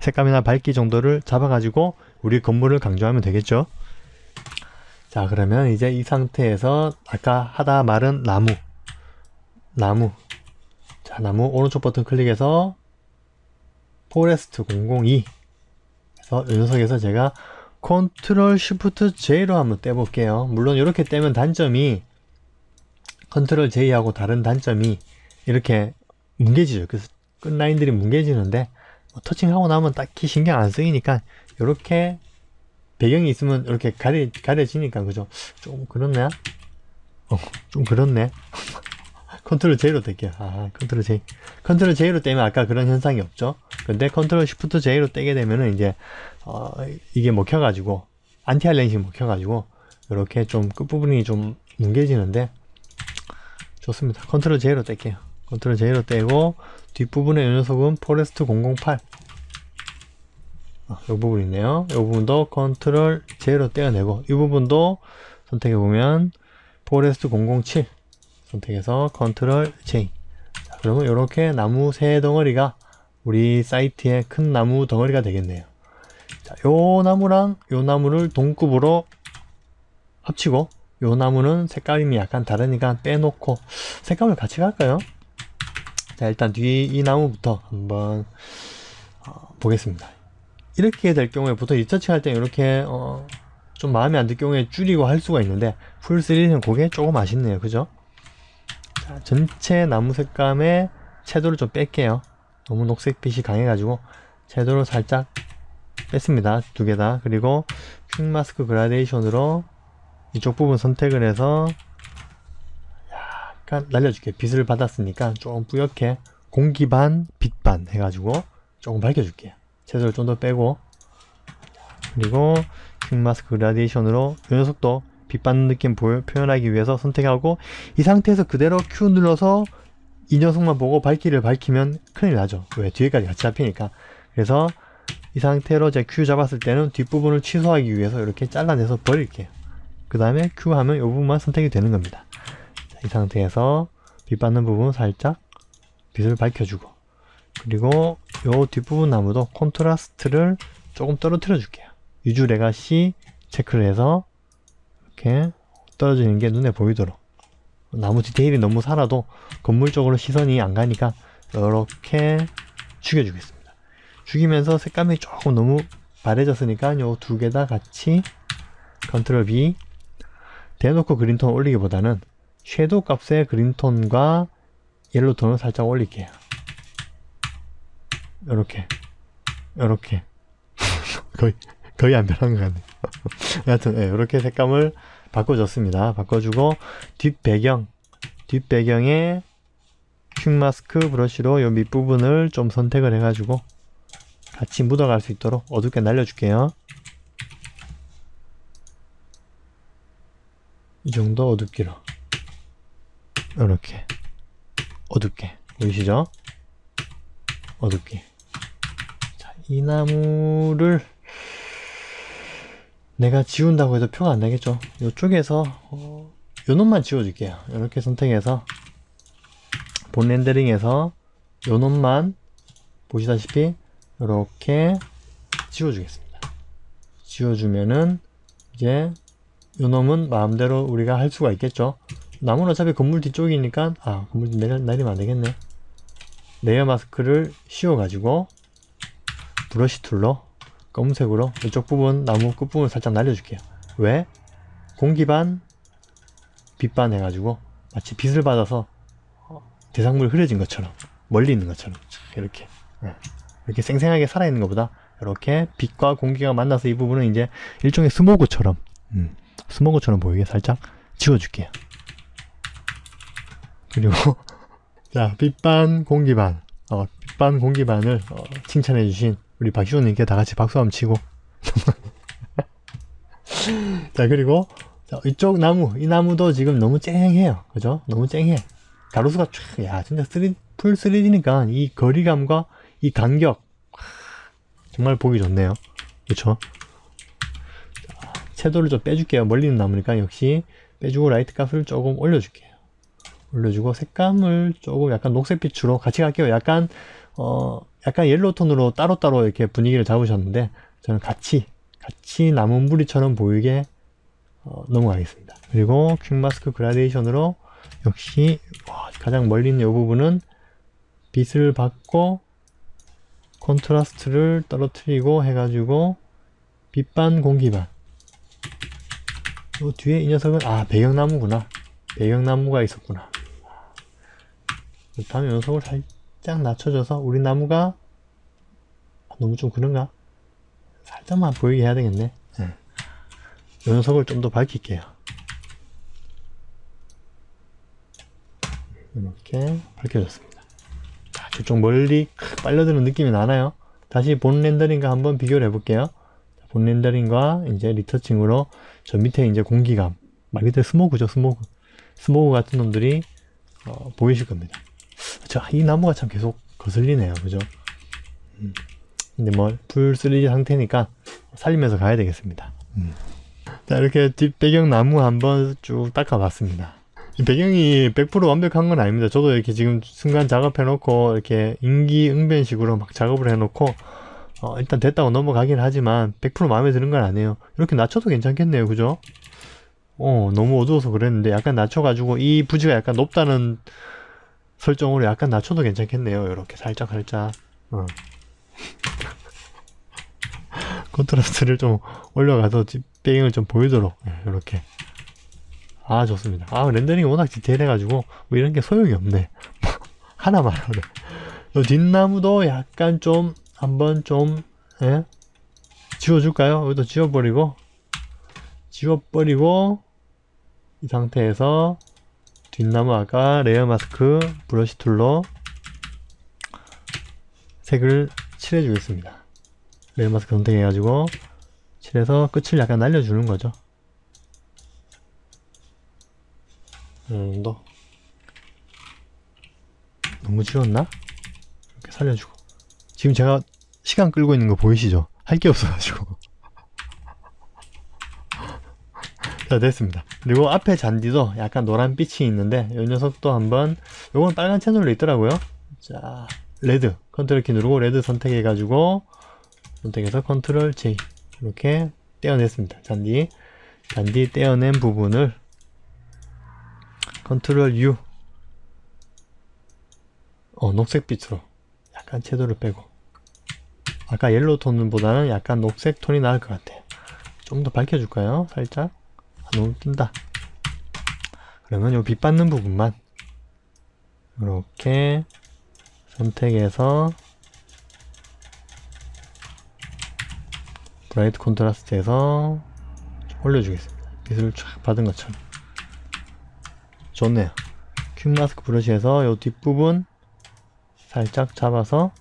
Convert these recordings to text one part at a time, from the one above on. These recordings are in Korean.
색감이나 밝기 정도를 잡아가지고 우리 건물을 강조하면 되겠죠. 자, 그러면 이제 이 상태에서 아까 하다 말은 나무. 자, 나무 오른쪽 버튼 클릭해서 포레스트 002 그래서 이 녀석에서 제가 컨트롤 쉬프트 J로 한번 떼볼게요. 물론 이렇게 떼면 단점이 컨트롤 J하고 다른 단점이 이렇게 뭉개지죠. 그래서 끝라인들이 뭉개지는데 터칭하고 나면 딱히 신경 안 쓰이니까 이렇게 배경이 있으면 이렇게 가려지니까 그죠? 좀 그렇네. 좀 그렇네. 컨트롤 J로 뗄게요. 컨트롤 J. 컨트롤 J로 떼면 아까 그런 현상이 없죠. 근데 컨트롤 쉬프트 J로 떼게 되면은 이제 이게 먹혀가지고 안티 알렌싱 먹혀가지고 이렇게 좀 끝부분이 좀 뭉개지는데 좋습니다. 컨트롤 J로 뗄게요. 컨트롤 J로 떼고 뒷부분의 이 녀석은 포레스트 008 이 부분 있네요. 이 부분도 컨트롤 J로 떼어내고 이 부분도 선택해보면 포레스트 007 선택해서 컨트롤 J. 자, 그러면 이렇게 나무 세 덩어리가 우리 사이트의 큰 나무 덩어리가 되겠네요. 자, 요 나무랑 요 나무를 동급으로 합치고 요 나무는 색감이 약간 다르니까 빼놓고 색감을 같이 갈까요? 자, 일단 뒤 이 나무부터 한번 보겠습니다. 이렇게 될 경우에 보통 리터칭 할 때 이렇게 좀 마음에 안 들 경우에 줄이고 할 수가 있는데 풀 3D는 그게 조금 아쉽네요. 그죠? 자, 전체 나무 색감의 채도를 좀 뺄게요. 너무 녹색빛이 강해가지고 채도를 살짝 뺐습니다. 두 개 다. 그리고 퀵 마스크 그라데이션으로 이쪽 부분 선택을 해서 약간 날려줄게요. 빛을 받았으니까 조금 뿌옇게 공기 반, 빛 반 해가지고 조금 밝혀줄게요. 채도를 좀 더 빼고 그리고 퀵 마스크 그라데이션으로 이 녀석도 빛 받는 느낌 표현하기 위해서 선택하고 이 상태에서 그대로 Q 눌러서 이 녀석만 보고 밝기를 밝히면 큰일 나죠. 왜? 뒤에까지 같이 잡히니까. 그래서 이 상태로 제가 Q 잡았을 때는 뒷부분을 취소하기 위해서 이렇게 잘라내서 버릴게요. 그 다음에 Q 하면 이 부분만 선택이 되는 겁니다. 자, 이 상태에서 빛 받는 부분 살짝 빛을 밝혀주고 그리고 요 뒷부분 나무도 콘트라스트를 조금 떨어뜨려 줄게요. 유주 레가시 체크를 해서 이렇게 떨어지는 게 눈에 보이도록 나무 디테일이 너무 살아도 건물 쪽으로 시선이 안 가니까 이렇게 죽여주겠습니다. 죽이면서 색감이 조금 너무 바래졌으니까 요 두 개 다 같이 컨트롤 B 대놓고 그린톤 올리기보다는 섀도우 값의 그린톤과 옐로톤을 살짝 올릴게요. 요렇게 거의 안 변한 것 같네요. 여하튼 이렇게 색감을 바꿔줬습니다. 바꿔주고 뒷배경에 퀵 마스크 브러쉬로 요 밑부분을 좀 선택을 해가지고 같이 묻어갈 수 있도록 어둡게 날려줄게요. 이 정도 어둡기로 이렇게 어둡게 보이시죠? 어둡게. 자, 이 나무를 내가 지운다고 해도 표가 안 나겠죠. 이쪽에서 요 놈만 지워줄게요. 이렇게 선택해서 본 렌더링에서 요 놈만 보시다시피 이렇게 지워주겠습니다. 지워주면은 이제 요 놈은 마음대로 우리가 할 수가 있겠죠. 나무는 어차피 건물 뒤쪽이니까 건물 뒤 내리면 안 되겠네. 레이어 마스크를 씌워가지고 브러쉬 툴로 검은색으로 이쪽 부분 나무 끝부분을 살짝 날려줄게요. 왜? 공기 반, 빛 반 해가지고 마치 빛을 받아서 대상물이 흐려진 것처럼 멀리 있는 것처럼 이렇게 이렇게 생생하게 살아있는 것보다 이렇게 빛과 공기가 만나서 이 부분은 이제 일종의 스모그처럼 스모그처럼 보이게 살짝 지워줄게요. 그리고 자, 빛반 공기반 빛반 공기반을 칭찬해주신 우리 박시호님께 다같이 박수 한번 치고 자, 그리고 자, 이쪽 나무, 이 나무도 지금 너무 쨍해요. 그죠? 너무 쨍해. 가로수가 쫙, 진짜 풀 3D니까 이 거리감과 이 간격 정말 보기 좋네요. 그쵸? 자, 채도를 좀 빼줄게요. 멀리 있는 나무니까 역시 빼주고 라이트 값을 조금 올려줄게요. 올려주고 색감을 조금 약간 녹색빛으로 같이 갈게요. 약간 약간 옐로우 톤으로 따로따로 이렇게 분위기를 잡으셨는데 저는 같이 나무무리처럼 보이게 넘어가겠습니다. 그리고 퀵마스크 그라데이션으로 역시 가장 멀리 있는 이 부분은 빛을 받고 콘트라스트를 떨어뜨리고 해가지고 빛반 공기반. 요 뒤에 이 녀석은 배경나무구나. 배경나무가 있었구나. 다음에 이 녀석을 살짝 낮춰줘서 우리 나무가 너무 좀 그런가? 살짝만 보이게 해야 되겠네. 이 녀석을 좀 더 밝힐게요. 이렇게 밝혀졌습니다. 자, 저쪽 멀리 빨려드는 느낌이 나나요? 다시 본 렌더링과 한번 비교를 해볼게요. 본 렌더링과 이제 리터칭으로 저 밑에 이제 공기감, 말 그대로 스모그죠, 스모그 같은 놈들이 보이실 겁니다. 이 나무가 참 계속 거슬리네요, 그죠? 근데 뭐 풀 3D 상태니까 살리면서 가야 되겠습니다. 자, 이렇게 뒷 배경 나무 한번 쭉 닦아봤습니다. 이 배경이 100% 완벽한 건 아닙니다. 저도 이렇게 지금 순간 작업해놓고 이렇게 임기응변식으로 막 작업을 해놓고 일단 됐다고 넘어가긴 하지만 100% 마음에 드는 건 아니에요. 이렇게 낮춰도 괜찮겠네요, 그죠? 너무 어두워서 그랬는데 약간 낮춰가지고 이 부지가 약간 높다는 설정으로 약간 낮춰도 괜찮겠네요. 이렇게 살짝 컨트라스트를 좀 올려가서 배경을 좀 보이도록 이렇게. 좋습니다. 렌더링이 워낙 디테일해가지고 뭐 이런 게 소용이 없네. 하나만 하네. 요 뒷나무도 약간 좀 한번 좀 지워줄까요? 여기도 지워버리고 이 상태에서 뒷나무 아까 레이어 마스크 브러쉬 툴로 색을 칠해주겠습니다. 레이어 마스크 선택해가지고 칠해서 끝을 약간 날려주는 거죠. 정도. 너무 지웠나? 이렇게 살려주고. 지금 제가 시간 끌고 있는 거 보이시죠? 할 게 없어가지고. 자, 됐습니다. 그리고 앞에 잔디도 약간 노란빛이 있는데 이 녀석도 한번, 요건 빨간 채널로 있더라고요. 자, 레드 컨트롤 키 누르고 레드 선택해가지고 선택해서 컨트롤 J 이렇게 떼어냈습니다. 잔디 떼어낸 부분을 컨트롤 U 녹색빛으로 약간 채도를 빼고, 아까 옐로우 톤보다는 약간 녹색 톤이 나을 것 같아요. 좀 더 밝혀줄까요? 살짝. 너무 뜬다. 그러면 요 빛 받는 부분만 이렇게 선택해서 브라이트 콘트라스트에서 올려주겠습니다. 빛을 쫙 받은 것처럼. 좋네요. 퀵마스크 브러쉬에서 요 뒷부분 살짝 잡아서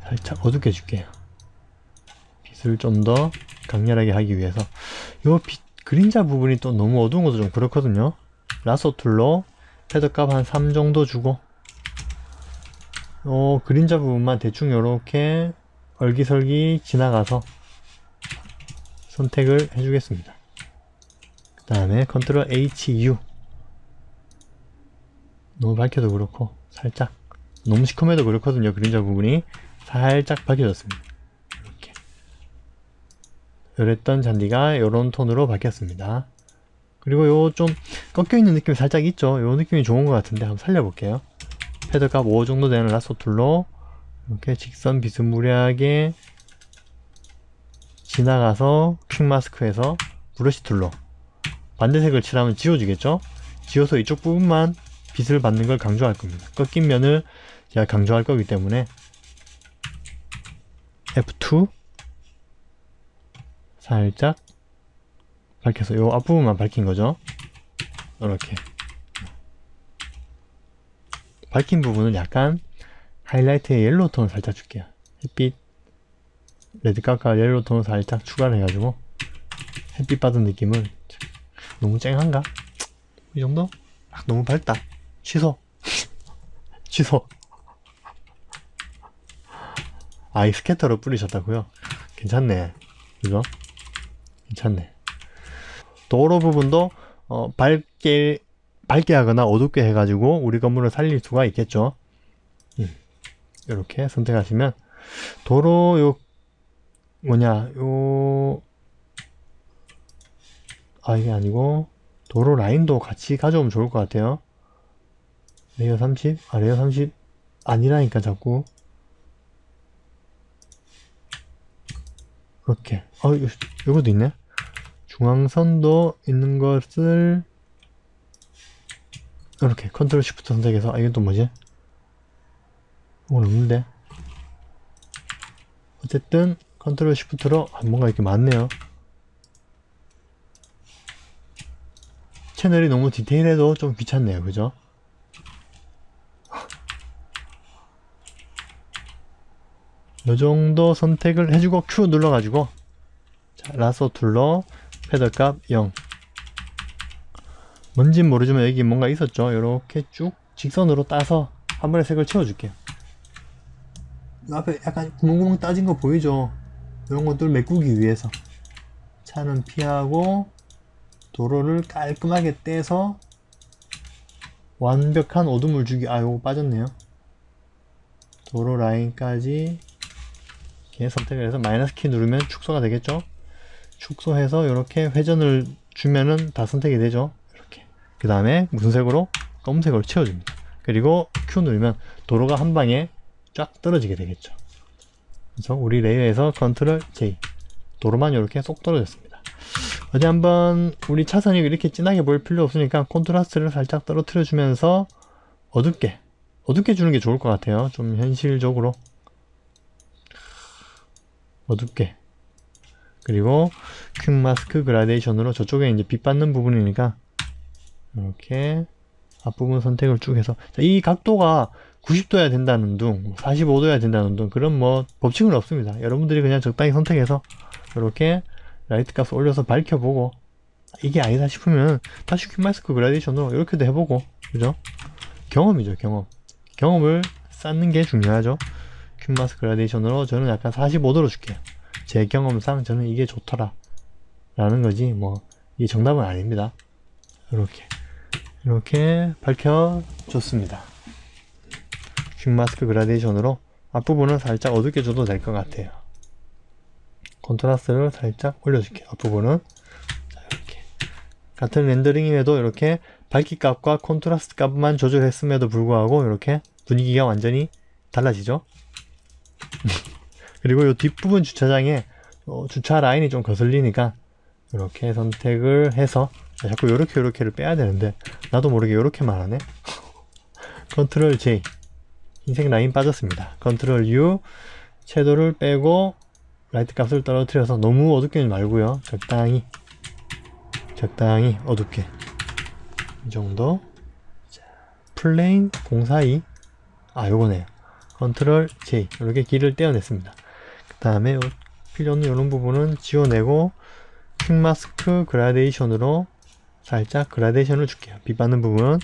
살짝 어둡게 해줄게요. 빛을 좀 더 강렬하게 하기 위해서. 요 빛 그림자 부분이 또 너무 어두운 것도 좀 그렇거든요. 라소 툴로 패드값 한 3 정도 주고 그림자 부분만 대충 요렇게 얼기설기 지나가서 선택을 해주겠습니다. 그 다음에 컨트롤 HU, 너무 밝혀도 그렇고 살짝, 너무 시커매도 그렇거든요. 그림자 부분이 살짝 밝혀졌습니다. 이렇게 요랬던 잔디가 요런 톤으로 바뀌었습니다. 그리고 요 좀 꺾여있는 느낌이 살짝 있죠. 요 느낌이 좋은 것 같은데 한번 살려볼게요. 패드값 5 정도 되는 라소 툴로 이렇게 직선 비스무리하게 지나가서 퀵마스크에서 브러쉬 툴로 반대색을 칠하면 지워지겠죠? 지워서 이쪽 부분만 빛을 받는 걸 강조할 겁니다. 꺾인 면을 제가 강조할 거기 때문에 F2 살짝 밝혀서 요 앞부분만 밝힌 거죠. 이렇게 밝힌 부분은 약간 하이라이트의 옐로우 톤을 살짝 줄게요. 햇빛 레드 깎아 옐로우 톤을 살짝 추가를 해가지고 햇빛 받은 느낌을. 너무 쨍한가? 이 정도? 너무 밝다. 취소. 취소. 이 스캐터로 뿌리셨다고요? 괜찮네. 그죠? 괜찮네. 도로 부분도 밝게 하거나 어둡게 해가지고 우리 건물을 살릴 수가 있겠죠. 이렇게 선택하시면 도로 요 뭐냐 이게 아니고 도로 라인도 같이 가져오면 좋을 것 같아요. 레이어 30? 레이어 30 아니라니까 자꾸. 이렇게 요것도 있네. 중앙선도 있는 것을 이렇게 컨트롤 시프트 선택해서 이건 또 뭐지? 이건 없는데. 어쨌든 컨트롤 시프트로 뭔가 이렇게 많네요. 채널이 너무 디테일해도 좀 귀찮네요. 그죠? 요정도 선택을 해주고 Q 눌러가지고 자, 라소 툴러 패더값 0. 뭔진 모르지만 여기 뭔가 있었죠. 요렇게 쭉 직선으로 따서 한 번에 색을 채워줄게요. 이 앞에 약간 구멍구멍 따진 거 보이죠? 이런 것들 메꾸기 위해서 차는 피하고 도로를 깔끔하게 떼서 완벽한 어둠을 주기. 요거 빠졌네요. 도로 라인까지 이렇게 선택을 해서 마이너스 키 누르면 축소가 되겠죠. 축소해서 이렇게 회전을 주면은 다 선택이 되죠. 이렇게. 그 다음에 무슨 색으로? 검은색으로 채워줍니다. 그리고 Q 누르면 도로가 한 방에 쫙 떨어지게 되겠죠. 그래서 우리 레이어에서 컨트롤 J, 도로만 이렇게 쏙 떨어졌습니다. 어디 한번 우리 차선이 이렇게 진하게 보일 필요 없으니까 콘트라스트를 살짝 떨어뜨려 주면서 어둡게 주는 게 좋을 것 같아요. 좀 현실적으로 어둡게. 그리고 퀵 마스크 그라데이션으로 저쪽에 이제 빛 받는 부분이니까 이렇게 앞부분 선택을 쭉 해서, 자, 이 각도가 90도여야 된다는 둥, 45도여야 된다는 둥, 그런 뭐 법칙은 없습니다. 여러분들이 그냥 적당히 선택해서 이렇게 라이트 값을 올려서 밝혀보고 이게 아니다 싶으면 다시 퀵 마스크 그라데이션으로 이렇게도 해보고, 그죠? 경험이죠. 경험을 쌓는 게 중요하죠. 퀵 마스크 그라데이션으로 저는 약간 45도로 줄게요. 제 경험상 저는 이게 좋더라 라는 거지 뭐 이게 정답은 아닙니다. 이렇게 밝혀줬습니다. 퀵 마스크 그라데이션으로 앞부분은 살짝 어둡게 줘도 될 것 같아요. 컨트라스트를 살짝 올려줄게요. 앞부분은 자, 이렇게 같은 렌더링임에도 이렇게 밝기 값과 콘트라스트 값만 조절했음에도 불구하고 이렇게 분위기가 완전히 달라지죠. 그리고 이 뒷부분 주차장에 주차 라인이 좀 거슬리니까 이렇게 선택을 해서 자꾸 요렇게를 빼야 되는데 나도 모르게 요렇게만 하네. 컨트롤 J, 흰색 라인 빠졌습니다. 컨트롤 U, 섀도우를 빼고 라이트 값을 떨어뜨려서 너무 어둡게 말고요. 적당히 어둡게 이 정도. 자, 플레인 042, 요거네요. 컨트롤 J, 이렇게 길을 떼어냈습니다. 그 다음에 필요 없는 이런 부분은 지워내고 퀵 마스크 그라데이션으로 살짝 그라데이션을 줄게요. 빛 받는 부분은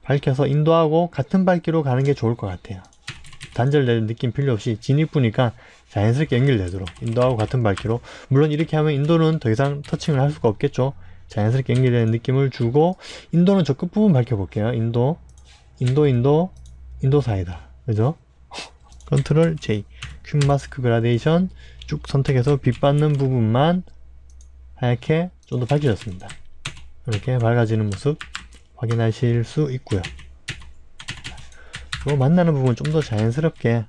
밝혀서 인도하고 같은 밝기로 가는 게 좋을 것 같아요. 단절되는 느낌 필요 없이 진입부니까 자연스럽게 연결되도록 인도하고 같은 밝기로. 물론 이렇게 하면 인도는 더 이상 터칭을 할 수가 없겠죠. 자연스럽게 연결되는 느낌을 주고, 인도는 저 끝부분 밝혀볼게요. 인도 사이다. 그죠? 컨트롤 J, 퀵 마스크 그라데이션 쭉 선택해서 빛 받는 부분만 하얗게 좀 더 밝혀졌습니다. 이렇게 밝아지는 모습 확인하실 수 있고요. 그리고 만나는 부분 좀 더 자연스럽게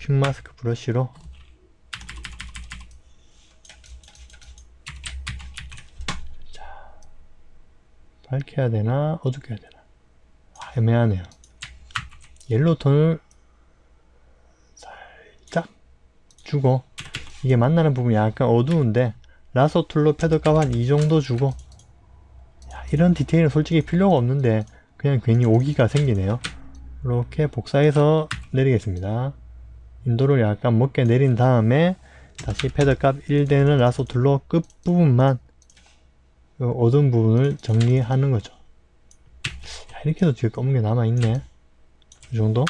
퀵 마스크 브러쉬로 자, 밝혀야 되나 어둡게 해야 되나 애매하네요. 옐로우 톤을 살짝 주고, 이게 만나는 부분이 약간 어두운데 라소 툴로 패드값 한 이 정도 주고, 이런 디테일은 솔직히 필요가 없는데 그냥 괜히 오기가 생기네요. 이렇게 복사해서 내리겠습니다. 인도를 약간 먹게 내린 다음에 다시 패드값 1 되는 라소 툴로 끝부분만 어두운 부분을 정리하는 거죠. 이렇게 해도 뒤에 검은 게 남아있네. 이 정도?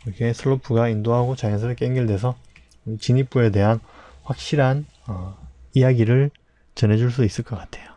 이렇게 슬로프가 인도하고 자연스럽게 연결돼서 진입부에 대한 확실한 이야기를 전해줄 수 있을 것 같아요.